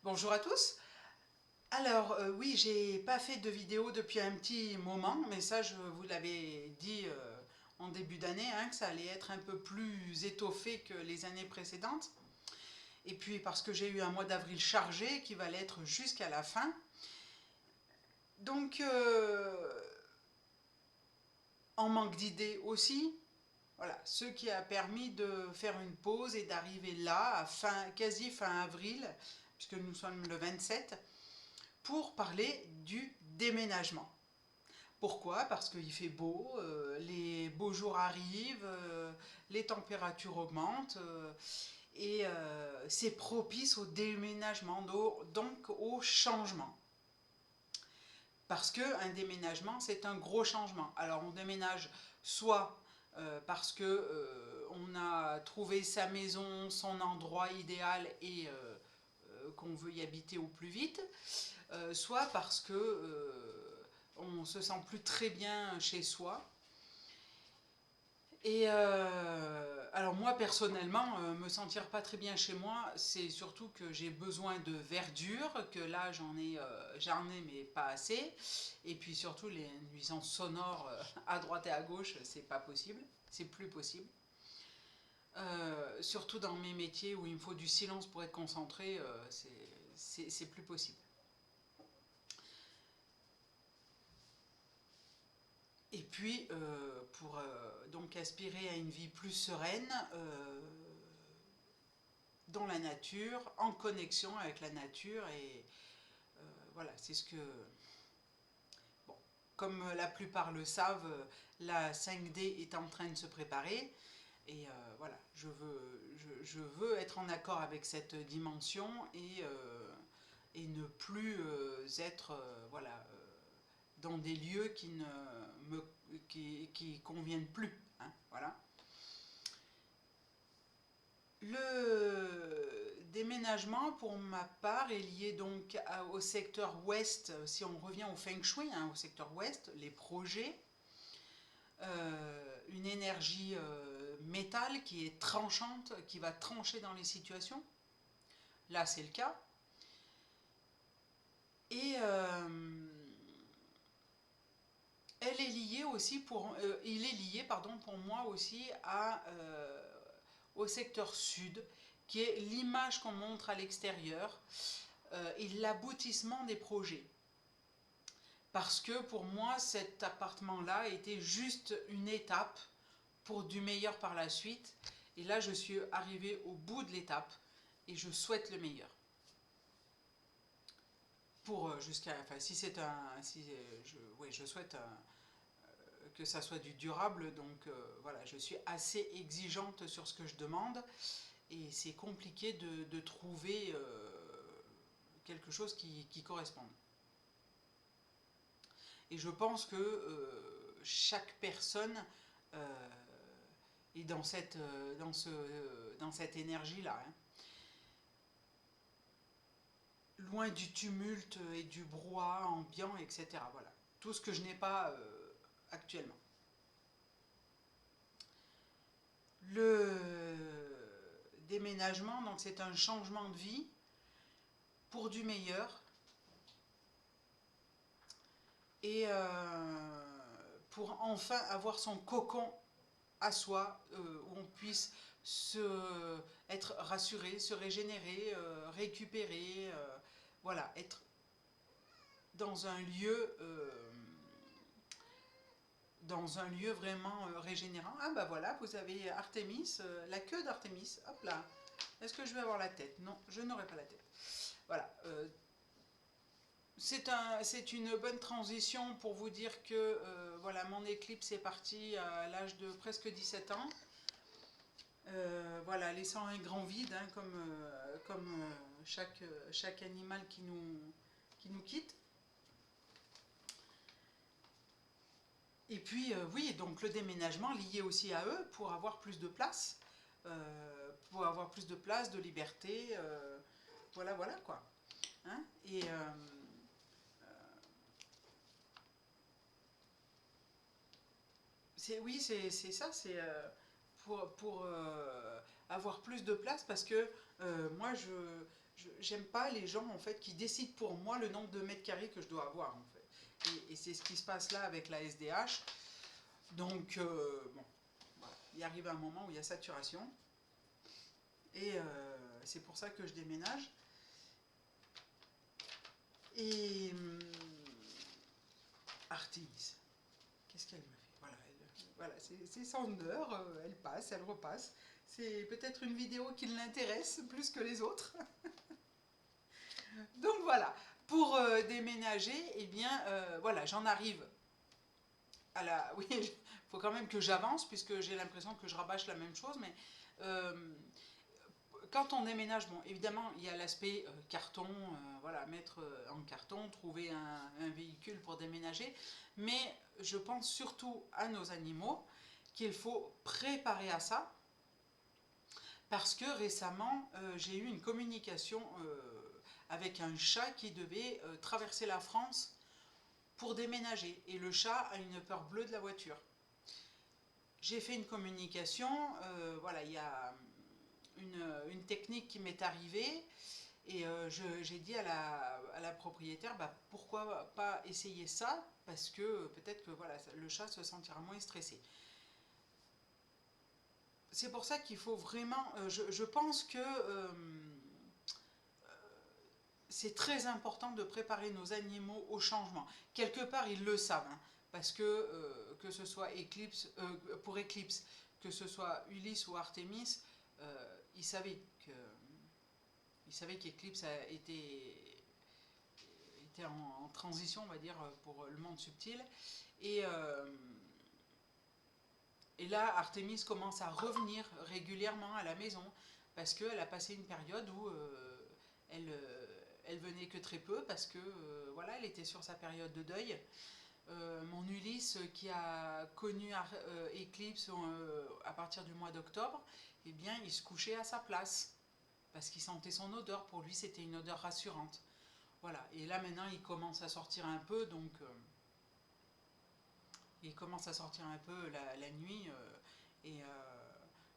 Bonjour à tous. Alors oui, j'ai pas fait de vidéo depuis un petit moment, mais ça je vous l'avais dit en début d'année, hein, que ça allait être un peu plus étoffé que les années précédentes. Et puis parce que j'ai eu un mois d'avril chargé qui va l'être jusqu'à la fin. Donc en manque d'idées aussi. Voilà, ce qui a permis de faire une pause et d'arriver là, à quasi fin avril, puisque nous sommes le 27, pour parler du déménagement. Pourquoi? Parce qu'il fait beau, les beaux jours arrivent, les températures augmentent et c'est propice au déménagement, donc au changement. Parce qu'un déménagement, c'est un gros changement. Alors on déménage soit parce que on a trouvé sa maison, son endroit idéal et qu'on veut y habiter au plus vite, soit parce que on se sent plus très bien chez soi. Et alors moi personnellement, me sentir pas très bien chez moi, c'est surtout que j'ai besoin de verdure, que là j'en ai mais pas assez. Et puis surtout les nuisances sonores à droite et à gauche, c'est pas possible, c'est plus possible. Surtout dans mes métiers où il me faut du silence pour être concentré, c'est plus possible. Et puis, pour donc aspirer à une vie plus sereine, dans la nature, en connexion avec la nature, et voilà, c'est ce que... Bon, comme la plupart le savent, la 5D est en train de se préparer, et voilà, je veux être en accord avec cette dimension, et ne plus être voilà, dans des lieux qui ne qui conviennent plus. Hein, voilà. Le déménagement, pour ma part, est lié donc au secteur ouest. Si on revient au Feng Shui, hein, au secteur ouest, les projets, une énergie métal qui est tranchante, qui va trancher dans les situations. Là, c'est le cas. Et elle est liée aussi il est lié, pardon, pour moi aussi au secteur sud, qui est l'image qu'on montre à l'extérieur et l'aboutissement des projets. Parce que pour moi, cet appartement-là était juste une étape pour du meilleur par la suite. Et là, je suis arrivée au bout de l'étape et je souhaite le meilleur. Pour jusqu'à, enfin, si c'est un, si oui, je souhaite que ça soit du durable, donc voilà, je suis assez exigeante sur ce que je demande et c'est compliqué de trouver quelque chose qui corresponde. Et je pense que chaque personne est dans cette énergie-là. Hein. Loin du tumulte et du brouhaha ambiant, etc. Voilà. Tout ce que je n'ai pas actuellement. Le déménagement, donc c'est un changement de vie pour du meilleur et pour enfin avoir son cocon à soi, où on puisse être rassuré, se régénérer, récupérer, voilà, être dans un lieu vraiment régénérant. Ah bah voilà, vous avez Artémis, la queue d'Artémis, hop là. Est-ce que je vais avoir la tête? Non, je n'aurai pas la tête. Voilà. C'est une bonne transition pour vous dire que voilà, mon éclipse est partie à l'âge de presque 17 ans. Voilà, laissant un grand vide, hein, comme chaque animal qui nous quitte. Et puis, oui, donc le déménagement lié aussi à eux pour avoir plus de place, de liberté, voilà, voilà quoi. Hein. Et oui, c'est ça, c'est pour avoir plus de place parce que moi, j'aime pas les gens en fait qui décident pour moi le nombre de mètres carrés que je dois avoir en fait. Et c'est ce qui se passe là avec la SDH. Donc bon, voilà. Il arrive un moment où il y a saturation. Et c'est pour ça que je déménage. Et Artemis, qu'est-ce qu'elle me fait? Voilà, voilà c'est son heure, elle passe, elle repasse. C'est peut-être une vidéo qui l'intéresse plus que les autres. Donc voilà, pour déménager, eh bien voilà, j'en arrive à la... Oui, il faut quand même que j'avance puisque j'ai l'impression que je rabâche la même chose, mais quand on déménage, bon, évidemment, il y a l'aspect carton, voilà, mettre en carton, trouver un véhicule pour déménager, mais je pense surtout à nos animaux, qu'il faut préparer à ça, parce que récemment, j'ai eu une communication avec un chat qui devait traverser la France pour déménager, et le chat a une peur bleue de la voiture. J'ai fait une communication, voilà, il y a une technique qui m'est arrivée, et j'ai dit à la propriétaire, bah, pourquoi pas essayer ça, parce que peut-être que voilà, le chat se sentira moins stressé. C'est pour ça qu'il faut vraiment, je pense que c'est très important de préparer nos animaux au changement. Quelque part, ils le savent, hein, parce que ce soit Eclipse, pour Eclipse, que ce soit Ulysse ou Artemis, ils savaient que qu'Eclipse était en transition, on va dire, pour le monde subtil. Et, euh, et là, Artemis commence à revenir régulièrement à la maison, parce qu'elle a passé une période où elle venait que très peu, parce que voilà, elle était sur sa période de deuil. Mon Ulysse, qui a connu Eclipse à partir du mois d'octobre, eh bien, il se couchait à sa place parce qu'il sentait son odeur. Pour lui, c'était une odeur rassurante. Voilà. Et là, maintenant, il commence à sortir un peu, donc il commence à sortir un peu la nuit, et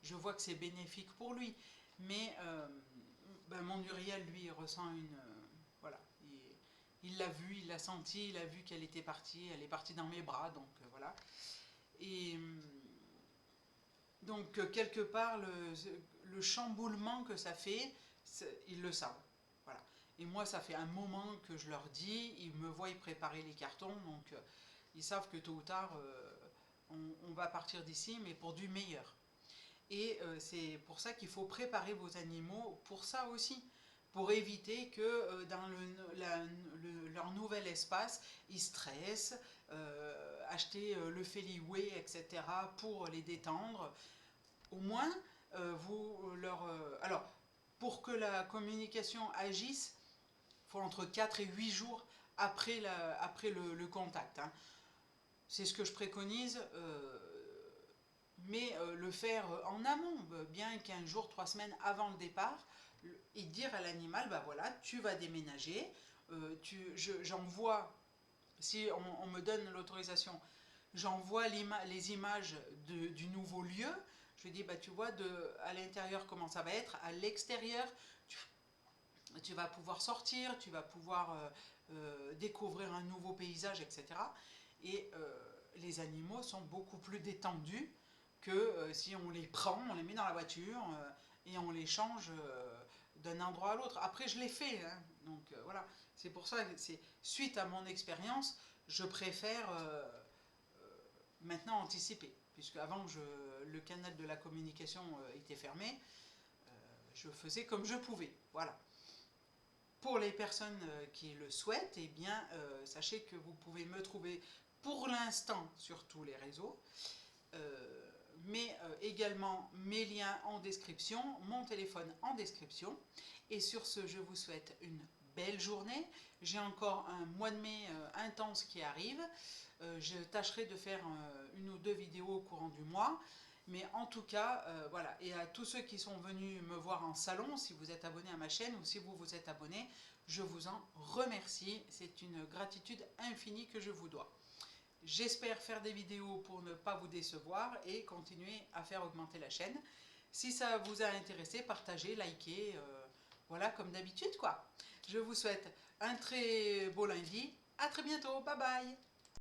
je vois que c'est bénéfique pour lui. Mais ben, mon Uriel, lui, ressent une... voilà. Il l'a vu, il l'a senti, il a vu qu'elle était partie, elle est partie dans mes bras, donc voilà. Et donc, quelque part, le chamboulement que ça fait, ils le savent. Voilà. Et moi, ça fait un moment que je leur dis, ils me voient préparer les cartons, donc ils savent que tôt ou tard, on va partir d'ici, mais pour du meilleur. Et c'est pour ça qu'il faut préparer vos animaux pour ça aussi, pour éviter que dans leur nouvel espace, ils stressent, acheter le Feliway, etc., pour les détendre. Au moins, vous leur... alors, pour que la communication agisse, il faut entre 4 et 8 jours après, après le contact, hein. C'est ce que je préconise, mais le faire en amont, bien qu'1 jour, 3 semaines avant le départ, et dire à l'animal, bah voilà, tu vas déménager, j'envoie, si on me donne l'autorisation, j'envoie les images du nouveau lieu. Je lui dis, bah, tu vois, à l'intérieur comment ça va être, à l'extérieur, tu vas pouvoir sortir, tu vas pouvoir découvrir un nouveau paysage, etc. Et les animaux sont beaucoup plus détendus que si on les prend, on les met dans la voiture et on les change d'un endroit à l'autre. Après, je l'ai fait, hein, donc voilà. C'est pour ça que suite à mon expérience, je préfère maintenant anticiper, puisque avant le canal de la communication était fermé, je faisais comme je pouvais, voilà. Pour les personnes qui le souhaitent, eh bien, sachez que vous pouvez me trouver pour l'instant sur tous les réseaux, mais également mes liens en description, mon téléphone en description. Et sur ce, je vous souhaite une belle journée. J'ai encore un mois de mai intense qui arrive. Je tâcherai de faire 1 ou 2 vidéos au courant du mois. Mais en tout cas, voilà. Et à tous ceux qui sont venus me voir en salon, si vous êtes abonné à ma chaîne ou si vous vous êtes abonné, je vous en remercie. C'est une gratitude infinie que je vous dois. J'espère faire des vidéos pour ne pas vous décevoir et continuer à faire augmenter la chaîne. Si ça vous a intéressé, partagez, likez, Voilà, comme d'habitude, quoi. Je vous souhaite un très beau lundi. À très bientôt. Bye bye.